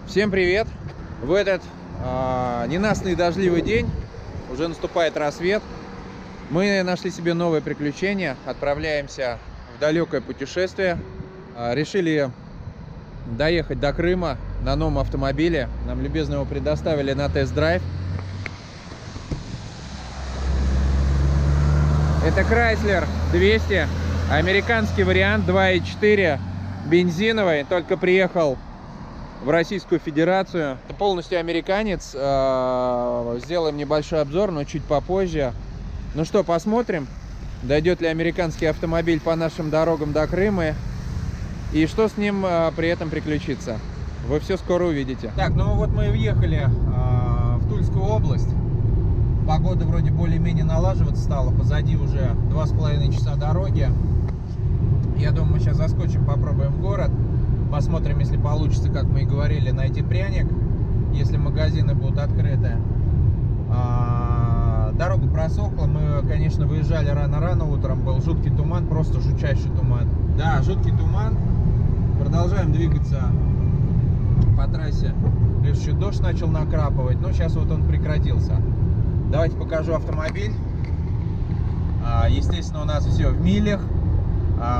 Всем привет! В этот ненастный дождливый день уже наступает рассвет. Мы нашли себе новое приключение, отправляемся в далекое путешествие. Решили доехать до Крыма на новом автомобиле. Нам любезно его предоставили на тест-драйв. Это Chrysler 200, американский вариант, 2.4, бензиновый, только приехал в Российскую Федерацию. Это полностью американец. Сделаем небольшой обзор, но чуть попозже. Ну что, посмотрим, дойдет ли американский автомобиль по нашим дорогам до Крыма и что с ним при этом приключится. Вы все скоро увидите. Так, ну вот мы въехали в Тульскую область. Погода вроде более-менее налаживаться стала. Позади уже 2,5 часа дороги. Я думаю, мы сейчас заскочим, попробуем в город. Посмотрим, если получится, как мы и говорили, найти пряник, если магазины будут открыты. Дорога просохла. Мы, конечно, выезжали рано-рано утром. Был жуткий туман, просто жутчайший туман. Да, жуткий туман. Продолжаем двигаться по трассе. Плюс еще дождь начал накрапывать, но сейчас вот он прекратился. Давайте покажу автомобиль. Естественно, у нас все в милях.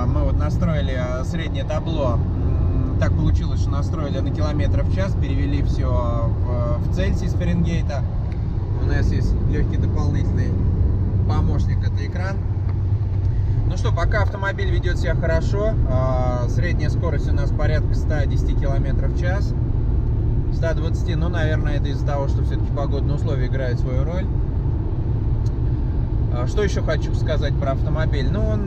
Мы вот настроили среднее табло. Так получилось, что настроили на километров в час, перевели все в Цельсий с Фаренгейта. У нас есть легкий дополнительный помощник, это экран. Ну что, пока автомобиль ведет себя хорошо. Средняя скорость у нас порядка 110 км в час. 120, ну, наверное, это из-за того, что все-таки погодные условия играют свою роль. Что еще хочу сказать про автомобиль? Ну, он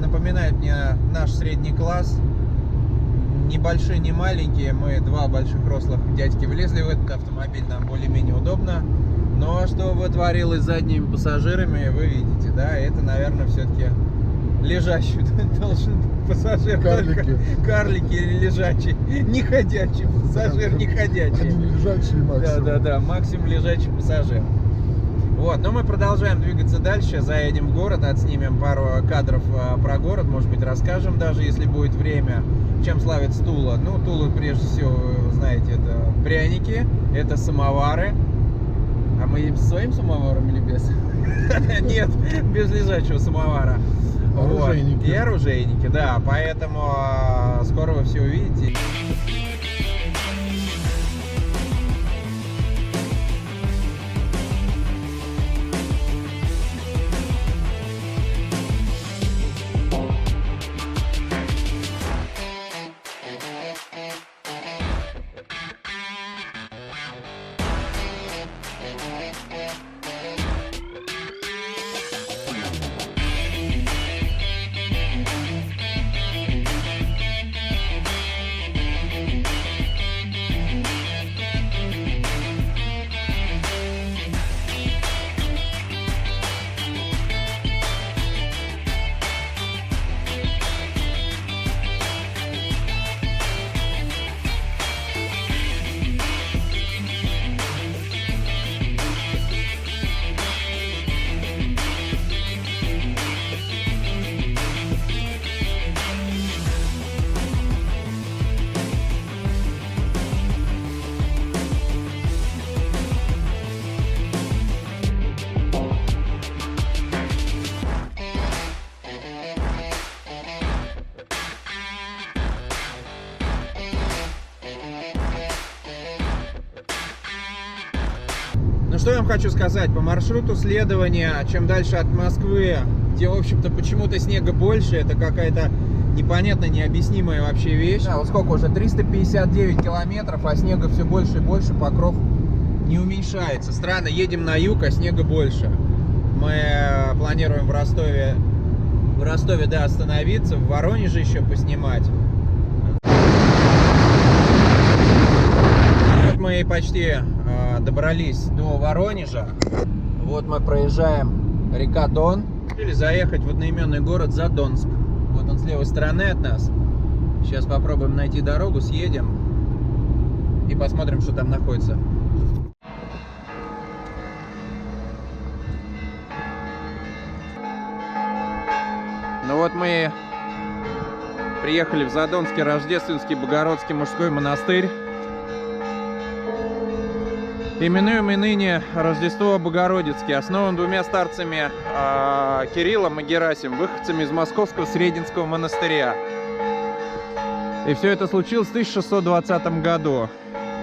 напоминает мне наш средний класс. Небольшие, не маленькие. Мы два больших рослых дядьки влезли в этот автомобиль, нам более-менее удобно. Но что бы творилось с задними пассажирами, вы видите, да? Это, наверное, все-таки лежачий должен быть пассажир. Карлики. Карлики или лежачий. Не ходячий пассажир, не ходячий. Один лежачий максимум. Да, максимум лежачий пассажир. Вот, но мы продолжаем двигаться дальше, заедем в город, отснимем пару кадров про город, может быть, расскажем даже, если будет время, чем славится Тула. Ну, Тула, прежде всего, вы знаете, это пряники, это самовары. А мы едем со своим самоваром или без? Нет, без лежачего самовара. Оружейники. И оружейники, да, поэтому скоро вы все увидите. Ну что я вам хочу сказать, по маршруту следования, чем дальше от Москвы, тем, в общем-то, почему-то снега больше, это какая-то непонятная, необъяснимая вообще вещь. Да, вот сколько уже, 359 километров, а снега все больше и больше, покров не уменьшается. Странно, едем на юг, а снега больше. Мы планируем в Ростове, да, остановиться, в Воронеже еще поснимать. Вот мы почти добрались до Воронежа. Вот мы проезжаем река Дон. Решили заехать в одноименный город Задонск. Вот он с левой стороны от нас. Сейчас попробуем найти дорогу, съедем и посмотрим, что там находится. Ну вот мы приехали в Задонский Рождественский Богородский мужской монастырь. Именуемый ныне Рождество Богородицкий, основан двумя старцами Кириллом и Герасимом, выходцами из Московского Срединского монастыря. И все это случилось в 1620 году,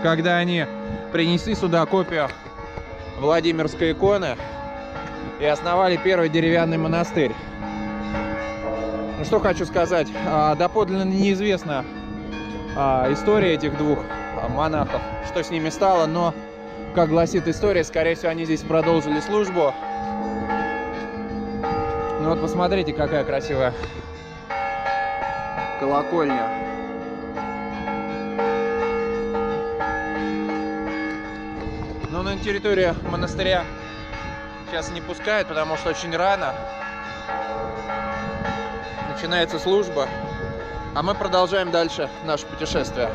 когда они принесли сюда копию Владимирской иконы и основали первый деревянный монастырь. Ну что хочу сказать, доподлинно неизвестна история этих двух монахов, что с ними стало, но, как гласит история, скорее всего, они здесь продолжили службу. Ну вот посмотрите, какая красивая колокольня. Но на территорию монастыря сейчас не пускают, потому что очень рано. Начинается служба, а мы продолжаем дальше наше путешествие.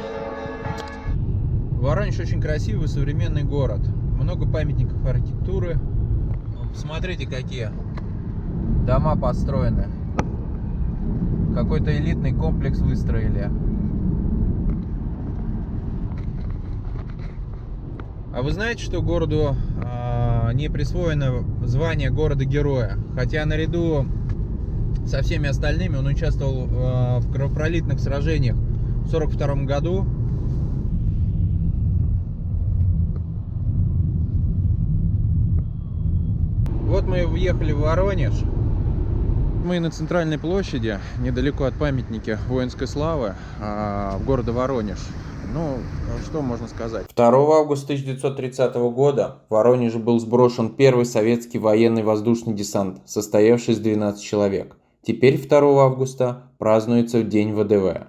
Воронеж очень красивый современный город. Много памятников архитектуры. Посмотрите, какие дома построены. Какой-то элитный комплекс выстроили. А вы знаете, что городу не присвоено звание города-героя? Хотя наряду со всеми остальными он участвовал в кровопролитных сражениях в 1942 году. Вот мы въехали в Воронеж. Мы на центральной площади, недалеко от памятника воинской славы города Воронеж. Ну, что можно сказать? 2 августа 1930 года в Воронеже был сброшен первый советский военный воздушный десант, состоявший из 12 человек. Теперь 2 августа празднуется День ВДВ.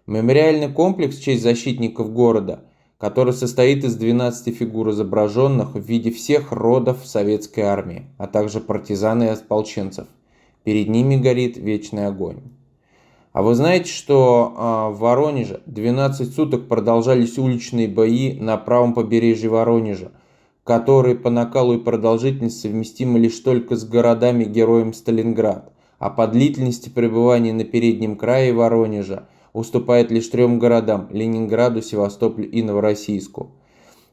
Мемориальный комплекс в честь защитников города, который состоит из 12 фигур, изображенных в виде всех родов советской армии, а также партизан и ополченцев. Перед ними горит вечный огонь. А вы знаете, что в Воронеже 12 суток продолжались уличные бои на правом побережье Воронежа, которые по накалу и продолжительности совместимы лишь только с городами-героем Сталинград, а по длительности пребывания на переднем крае Воронежа уступает лишь 3 городам – Ленинграду, Севастополю и Новороссийску.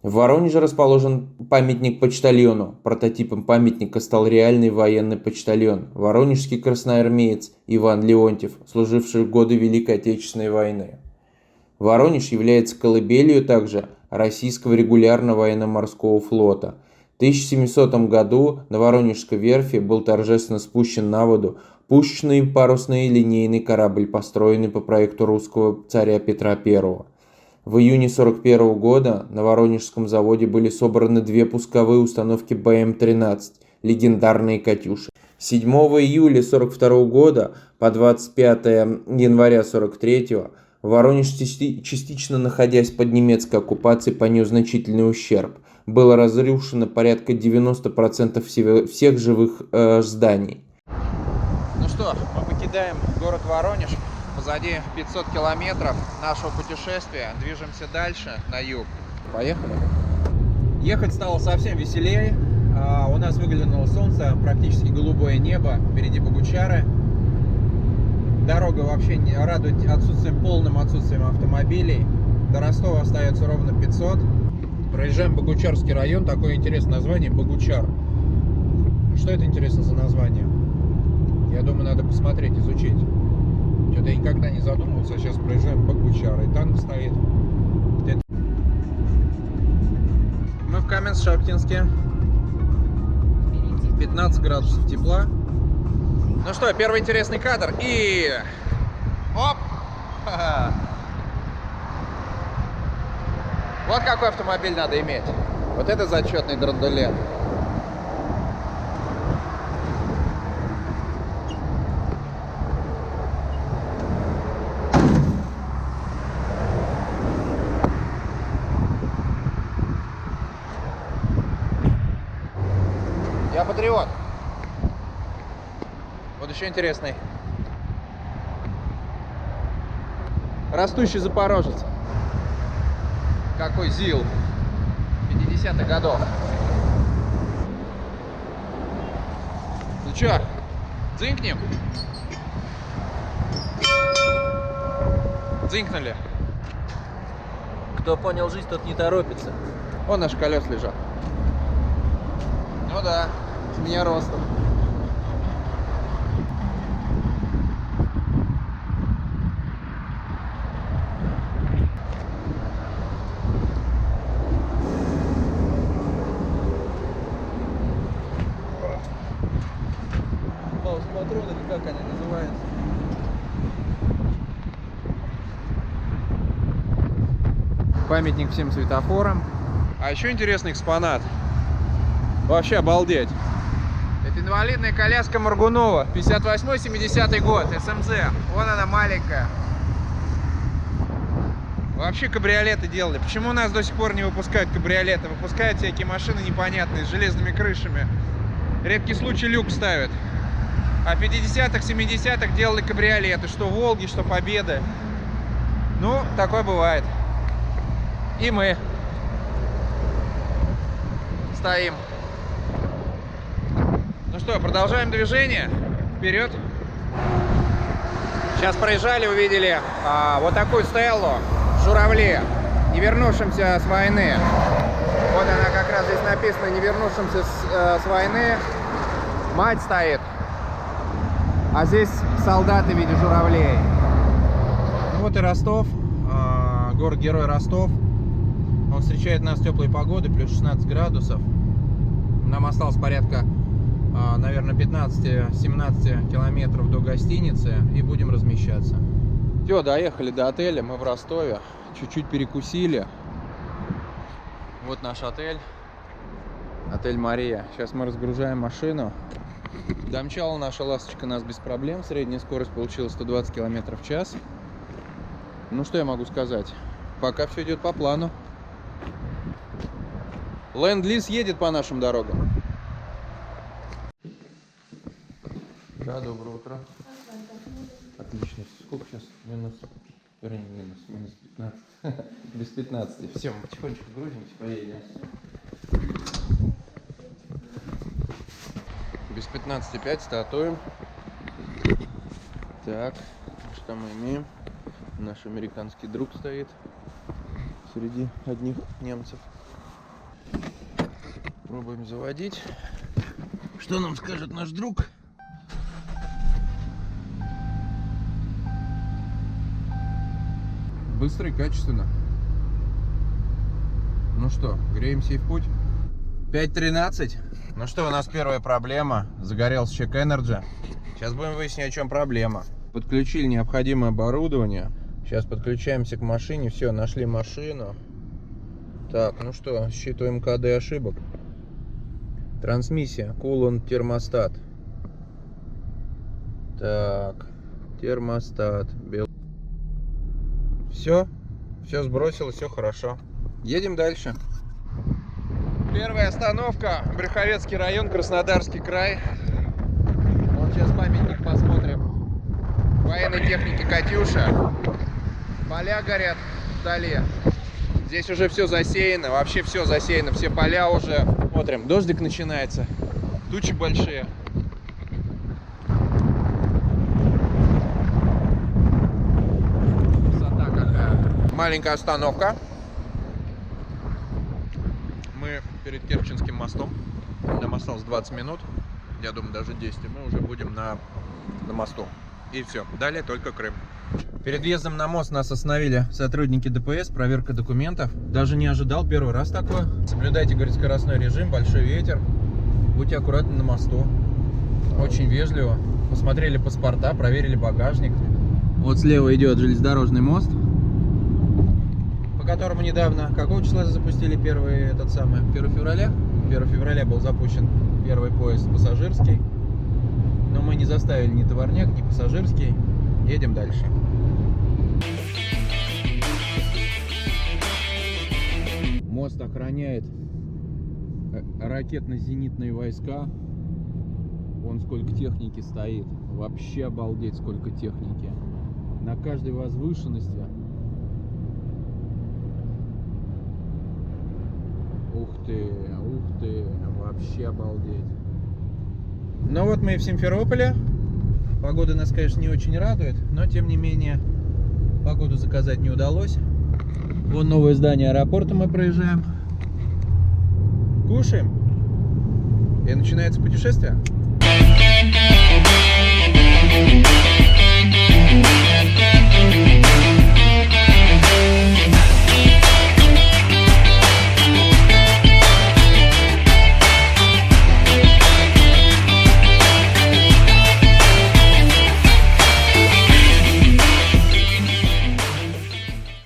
В Воронеже расположен памятник почтальону. Прототипом памятника стал реальный военный почтальон, воронежский красноармеец Иван Леонтьев, служивший в годы Великой Отечественной войны. Воронеж является колыбелью также российского регулярного военно-морского флота. В 1700 году на Воронежской верфи был торжественно спущен на воду пушечный парусный линейный корабль, построенный по проекту русского царя Петра I. В июне 1941 года на Воронежском заводе были собраны 2 пусковые установки БМ-13, легендарные «Катюши». 7 июля 1942 года по 25 января 1943 Воронеж, частично находясь под немецкой оккупацией, понес значительный ущерб. Было разрушено порядка 90% всех живых зданий. Ну что, мы покидаем город Воронеж. Позади 500 километров нашего путешествия. Движемся дальше, на юг. Поехали. Ехать стало совсем веселее. У нас выглянуло солнце, практически голубое небо. Впереди Богучары. Дорога вообще не радует полным отсутствием автомобилей. До Ростова остается ровно 500. Проезжаем Богучарский район. Такое интересное название — Богучар. Что это, интересно, за название? Я думаю, надо посмотреть, изучить. Что-то я никогда не задумывался, а сейчас проезжаем Богучар, и танк стоит. Мы в Каменск-Шахтинске. 15 градусов тепла. Ну что, первый интересный кадр. И... Оп! Вот какой автомобиль надо иметь. Вот это зачетный драндулет. Я патриот. Вот еще интересный. Растущий запорожец. Какой ЗИЛ 50-х годов. Ну чё, дзынькнем? Дзынькнули. Кто понял жизнь, тот не торопится. Вон наши колеса лежат. Ну да, с меня ростом. Пауза-патроны, или как они называются? Памятник всем светофорам. А еще интересный экспонат. Вообще обалдеть. Это инвалидная коляска Моргунова. 58-70 год. СМЗ. Вон она маленькая. Вообще кабриолеты делали. Почему у нас до сих пор не выпускают кабриолеты? Выпускают всякие машины непонятные с железными крышами. Редкий случай люк ставят. А в 50-х, 70-х делали кабриолеты. Что Волги, что Победы. Ну, такое бывает. И мы стоим. Ну что, продолжаем движение. Вперед. Сейчас проезжали, увидели вот такую стеллу. Журавли, не вернувшимся с войны. Вот она как раз здесь написано, не вернувшимся с войны. Мать стоит. А здесь солдаты в виде журавлей. Ну вот и Ростов, город-герой Ростов. Он встречает нас теплой погодой, плюс 16 градусов. Нам осталось порядка, наверное, 15-17 километров до гостиницы и будем размещаться. Все, доехали до отеля, мы в Ростове. Чуть-чуть перекусили. Вот наш отель. Отель Мария. Сейчас мы разгружаем машину. Домчала наша ласточка нас без проблем. Средняя скорость получилась 120 км в час. Ну что я могу сказать? Пока все идет по плану. Ленд-лиз едет по нашим дорогам. Да, доброе утро. Отлично. Сколько сейчас? Минус 15. Без 15. Все, мы потихонечку грузимся, поедем. Без 15,5 стартуем. Так, что мы имеем? Наш американский друг стоит среди одних немцев. Пробуем заводить. Что нам скажет наш друг? Быстро и качественно. Ну что, греемся и в путь. 5:13. Ну что, у нас первая проблема. Загорелся чек Energy. Сейчас будем выяснять, о чем проблема. Подключили необходимое оборудование. Сейчас подключаемся к машине. Все, нашли машину. Так, ну что, считываем КД ошибок. Трансмиссия, кулон, термостат. Так, термостат. Все сбросил, все хорошо. Едем дальше. Первая остановка, Брюховецкий район, Краснодарский край. Вот сейчас памятник посмотрим. Военной техники «Катюша». Поля горят вдали. Здесь уже все засеяно, вообще все засеяно, все поля уже. Смотрим, дождик начинается, тучи большие. Красота какая. Маленькая остановка. Мы перед Керченским мостом. Нам осталось 20 минут. Я думаю, даже 10. И мы уже будем на мосту. И все. Далее только Крым. Перед въездом на мост нас остановили сотрудники ДПС, проверка документов. Даже не ожидал, первый раз такое. Соблюдайте, говорит, скоростной режим, большой ветер. Будьте аккуратны на мосту. Очень вежливо. Посмотрели паспорта, проверили багажник. Вот слева идет железнодорожный мост, по которому недавно, какого числа запустили 1 февраля? 1 февраля был запущен первый поезд пассажирский. Но мы не заставили ни товарняк, ни пассажирский. Едем дальше. Мост охраняет ракетно-зенитные войска. Вон сколько техники стоит. Вообще обалдеть, сколько техники. На каждой возвышенности. Ух ты, вообще обалдеть. Ну вот мы и в Симферополе. Погода нас, конечно, не очень радует, но тем не менее погоду заказать не удалось. Вон новое здание аэропорта мы проезжаем. Кушаем. И начинается путешествие.